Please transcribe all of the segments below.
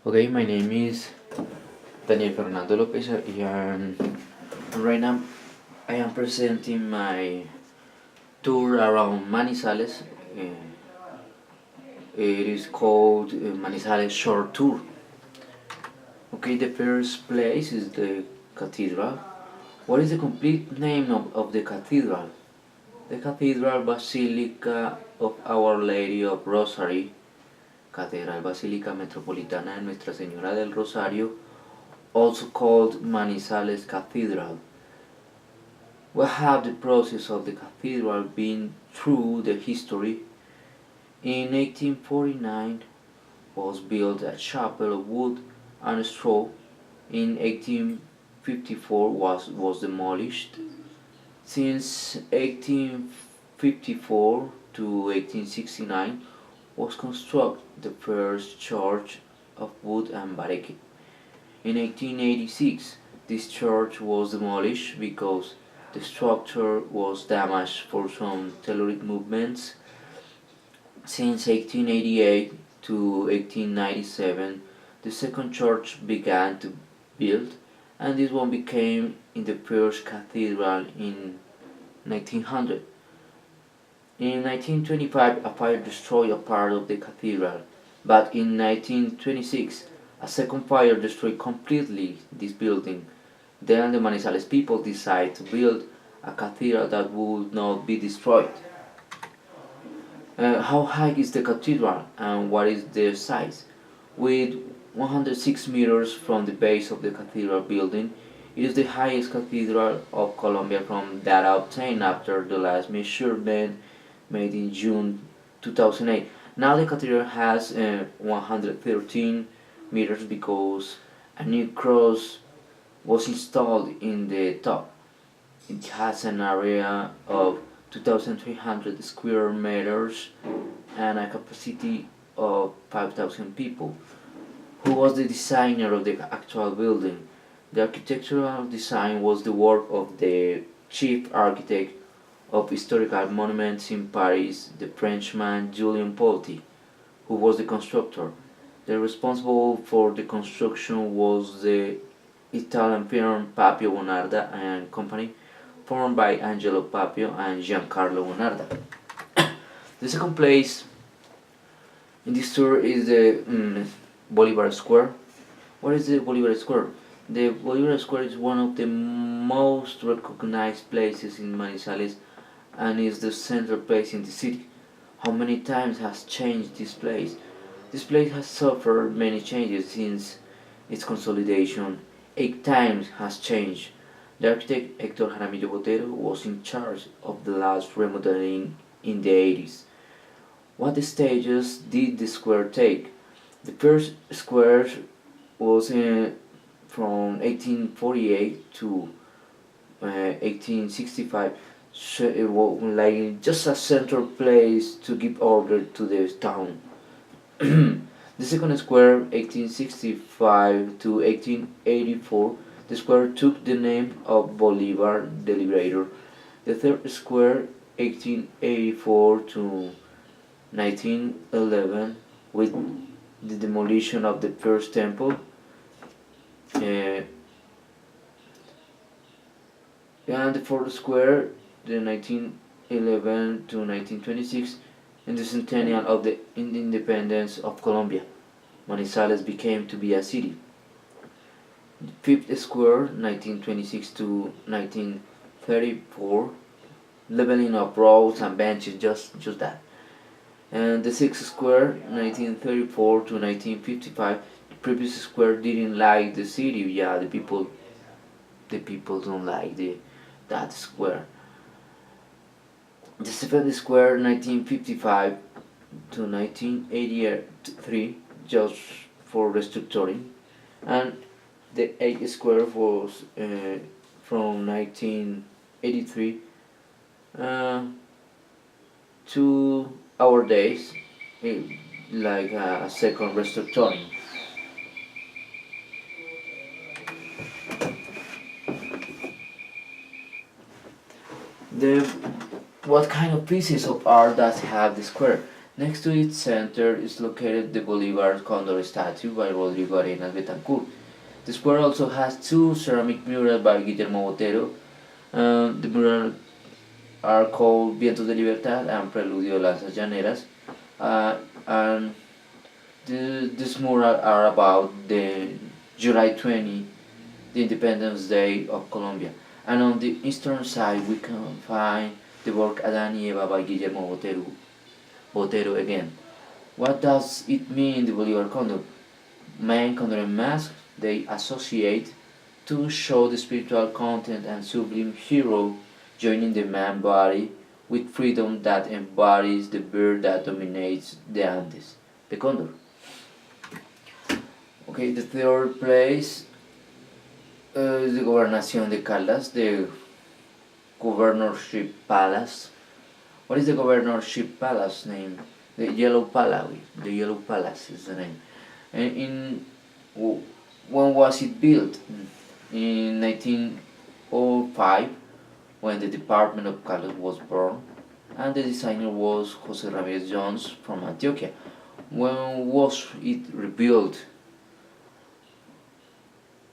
Okay, my name is Daniel Fernando Lopez, and right now I am presenting my tour around Manizales. It is called Manizales Short Tour. Okay, the first place is the cathedral. What is the complete name of the cathedral? The Cathedral Basilica of Our Lady of Rosary, Catedral Basílica Metropolitana de Nuestra Señora del Rosario, also called Manizales Cathedral. What have the process of the cathedral been through the history? In 1849 was built a chapel of wood and straw. In 1854 was demolished. Since 1854 to 1869 was constructed the first church of wood and bareke. In 1886 this church was demolished because the structure was damaged for some Telluride movements. Since 1888 to 1897 the second church began to build, and this one became in the first cathedral in 1900. In 1925 a fire destroyed a part of the cathedral, but in 1926 a second fire destroyed completely this building. Then the Manizales people decided to build a cathedral that would not be destroyed. How high is the cathedral and what is their size? With 106 meters from the base of the cathedral building, it is the highest cathedral of Colombia from data obtained after the last measurement made in June 2008. Now the cathedral has 113 meters because a new cross was installed in the top. It has an area of 2,300 square meters and a capacity of 5,000 people. Who was the designer of the actual building? The architectural design was the work of the chief architect of historical monuments in Paris, the Frenchman Julien Polti, who was the constructor. The responsible for the construction was the Italian firm Papio Bonarda and Company, formed by Angelo Papio and Giancarlo Bonarda. The second place in this tour is the Bolivar Square. What is the Bolivar Square? The Bolivar Square is one of the most recognized places in Manizales and is the central place in the city. How many times has changed this place? This place has suffered many changes since its consolidation. 8 times has changed. The architect Hector Jaramillo Botero was in charge of the last remodeling in the 80s. What stages did the square take? The first square was from 1848 to 1865, so it was like just a central place to give order to the town. The second square, 1865 to 1884, the square took the name of Bolivar the Liberator. The third square, 1884 to 1911, with the demolition of the first temple. And the fourth square, the 1911 to 1926, in the centennial of the independence of Colombia. Manizales became to be a city. The fifth square, 1926 to 1934, leveling of roads and benches, just that. And the sixth square, 1934 to 1955, the previous square didn't like the city. Yeah, the people don't like that square. The seventh square, 1955 to 1983, just for restructuring, and the eighth square was from 1983 to our days, like a second restructuring. The What kind of pieces of art does have the square? Next to its center is located the Bolivar Condor statue by Rodrigo Arenas Betancourt. The square also has two ceramic murals by Guillermo Botero. The murals are called Vientos de Libertad and Preludio de las Llaneras. And these murals are about the July 20, the Independence Day of Colombia. And on the eastern side, we can find the work Adán y Eva by Guillermo Botero again. What does it mean, the Bolivar Condor? Man, condor, and mask, they associate to show the spiritual content and sublime hero joining the man body with freedom that embodies the bird that dominates the Andes, the condor. Okay, the third place is the Gobernación de Caldas, the governorship palace. What is the governorship palace name? The Yellow Palace. The Yellow Palace is the name. And when was it built? In 1905, when the Department of Caldas was born, and the designer was Jose Ramirez Jones from Antioquia. When was it rebuilt?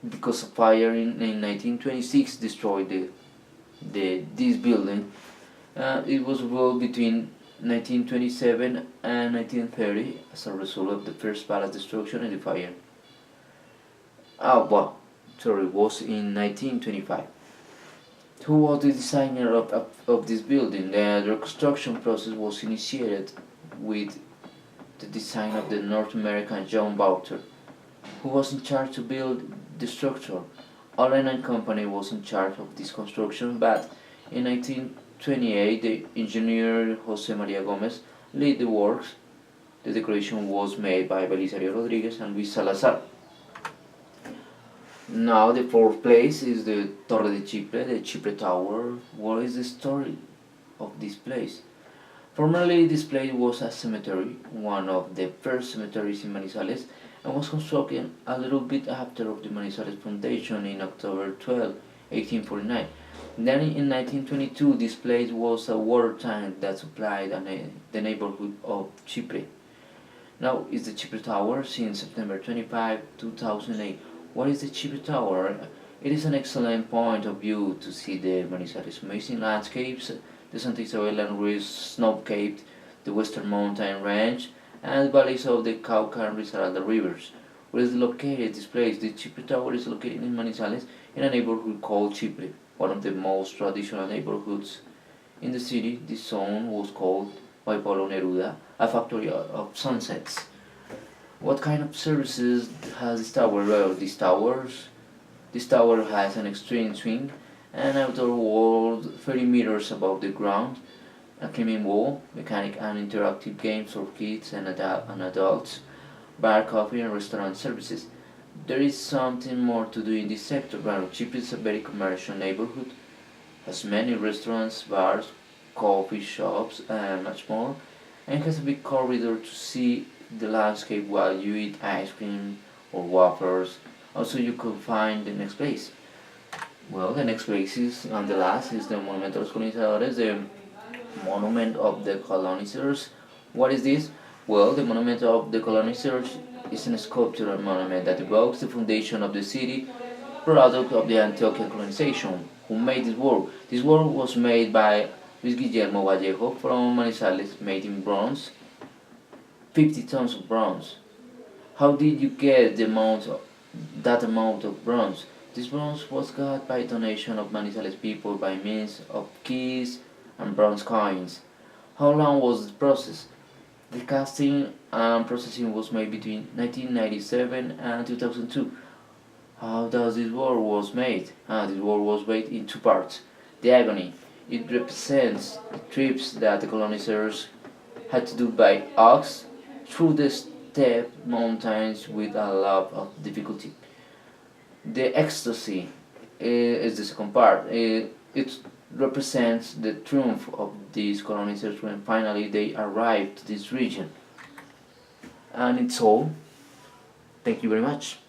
Because a fire in 1926 destroyed this building. It was built between 1927 and 1930 as a result of the first palace destruction and the fire. It was in 1925. Who was the designer of this building? The reconstruction process was initiated with the design of the North American John Boucher, who was in charge to build the structure. Allen and Company was in charge of this construction, but in 1928 the engineer Jose Maria Gomez led the works. The decoration was made by Belisario Rodriguez and Luis Salazar. Now the fourth place is the Torre de Chipre, the Chipre Tower. What is the story of this place? Formerly this place was a cemetery, one of the first cemeteries in Manizales, and was constructed a little bit after of the Manizales foundation in October 12, 1849. Then in 1922 this place was a water tank that supplied the neighborhood of Chipre. Now is the Chipre Tower since September 25, 2008. What is the Chipre Tower? It is an excellent point of view to see the Manizales amazing landscapes, the Santa Isabel and Ruiz snow-capped, the Western Mountain Range, and the valleys of the Cauca and Risaralda rivers. Where is located this place? The Chipre Tower is located in Manizales in a neighborhood called Chipre, one of the most traditional neighborhoods in the city. This zone was called by Paulo Neruda a factory of sunsets. What kind of services has this tower? Well, this tower has an extreme swing, an outdoor wall 30 meters above the ground, a climbing wall, mechanic and interactive games for kids and adults, bar, coffee and restaurant services. There is something more to do in this sector. Well, Chipre is a very commercial neighborhood, has many restaurants, bars, coffee shops and much more, and has a big corridor to see the landscape while you eat ice cream or waffles. Also you can find the next place. Well, the next place is, and the last, is the Monumento de los Colonizadores, the Monument of the Colonizers. What is this? Well, the Monument of the Colonizers is a sculptural monument that evokes the foundation of the city, product of the Antiochian colonization. Who made this work? This work was made by Luis Guillermo Vallejo from Manizales, made in bronze, 50 tons of bronze. How did you get that amount of bronze? This bronze was got by donation of Manizales people by means of keys and bronze coins. How long was the process? The casting and processing was made between 1997 and 2002. How does this work was made? This work was made in two parts. The agony. It represents the trips that the colonizers had to do by ox through the steep mountains with a lot of difficulty. The ecstasy is the second part. It represents the triumph of these colonizers when finally they arrived to this region. And it's all. Thank you very much.